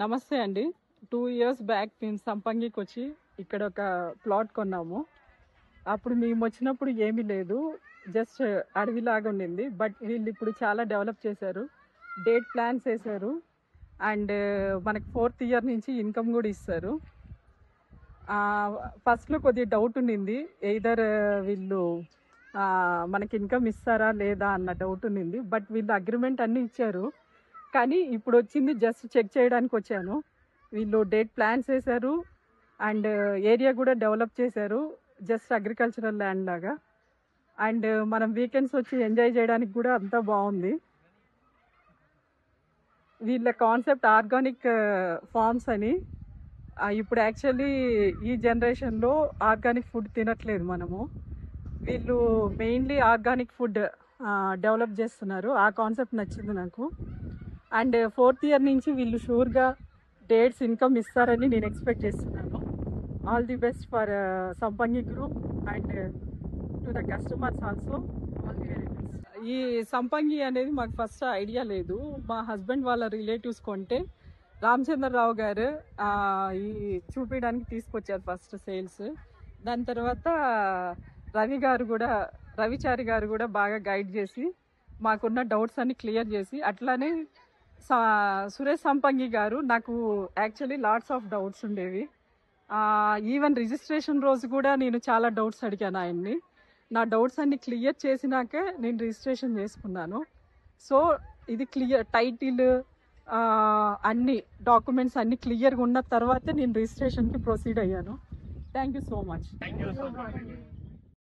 నమస్తే అండి. 2 years back మేము సంపంగికి వచ్చి ఇక్కడ ఒక ప్లాట్ కొన్నాము. అప్పుడు మేము వచ్చినప్పుడు ఏమీ లేదు, జస్ట్ అడవిలాగా ఉండింది. బట్ వీళ్ళు ఇప్పుడు చాలా డెవలప్ చేశారు, డేట్ ప్లాన్స్ వేశారు. అండ్ మనకి 4th ఇయర్ నుంచి ఇన్కమ్ కూడా ఇస్తారు. ఫస్ట్లో కొద్దిగా డౌట్ ఉండింది, ఎయిదర్ వీళ్ళు మనకి ఇన్కమ్ ఇస్తారా లేదా అన్న డౌట్ ఉండింది. బట్ వీళ్ళు అగ్రిమెంట్ అన్నీ ఇచ్చారు. కానీ ఇప్పుడు వచ్చింది జస్ట్ చెక్ చేయడానికి వచ్చాను. వీళ్ళు డేట్ ప్లాన్స్ వేశారు అండ్ ఏరియా కూడా డెవలప్ చేశారు, జస్ట్ అగ్రికల్చరల్ ల్యాండ్ లాగా. అండ్ మనం వీకెండ్స్ వచ్చి ఎంజాయ్ చేయడానికి కూడా అంతా బాగుంది. వీళ్ళ కాన్సెప్ట్ ఆర్గానిక్ ఫార్మ్స్ అని. ఇప్పుడు యాక్చువల్లీ ఈ జనరేషన్లో ఆర్గానిక్ ఫుడ్ తినట్లేదు మనము. వీళ్ళు మెయిన్లీ ఆర్గానిక్ ఫుడ్ డెవలప్ చేస్తున్నారు. ఆ కాన్సెప్ట్ నచ్చింది నాకు. అండ్ 4th ఇయర్ నుంచి వీళ్ళు షూర్గా డేట్స్ ఇన్కమ్ ఇస్తారని నేను ఎక్స్పెక్ట్ చేస్తున్నాను. ఆల్ ది బెస్ట్ ఫర్ సంపంగి group and to the customers also. All the very best. ఈ సంపంగి అనేది మాకు ఫస్ట్ ఐడియా లేదు. మా హస్బెండ్ వాళ్ళ రిలేటివ్స్ కొంటే రామచంద్రరావు గారు ఈ చూపించడానికి తీసుకొచ్చారు ఫస్ట్ సేల్స్. దాని తర్వాత రవిచారి గారు కూడా బాగా గైడ్ చేసి మాకున్న డౌట్స్ అన్ని క్లియర్ చేసి, అట్లానే సురేష్ సంపంగి గారు, నాకు యాక్చువల్లీ లాట్స్ ఆఫ్ డౌట్స్ ఉండేవి. ఈవెన్ రిజిస్ట్రేషన్ రోజు కూడా నేను చాలా డౌట్స్ అడిగాను ఆయన్ని. నా డౌట్స్ అన్ని క్లియర్ చేసినాకే నేను రిజిస్ట్రేషన్ చేసుకున్నాను. సో ఇది క్లియర్, టైటిల్ అన్ని డాక్యుమెంట్స్ అన్ని క్లియర్గా ఉన్న తర్వాతే నేను రిజిస్ట్రేషన్కి ప్రొసీడ్ అయ్యాను. Thank you so much.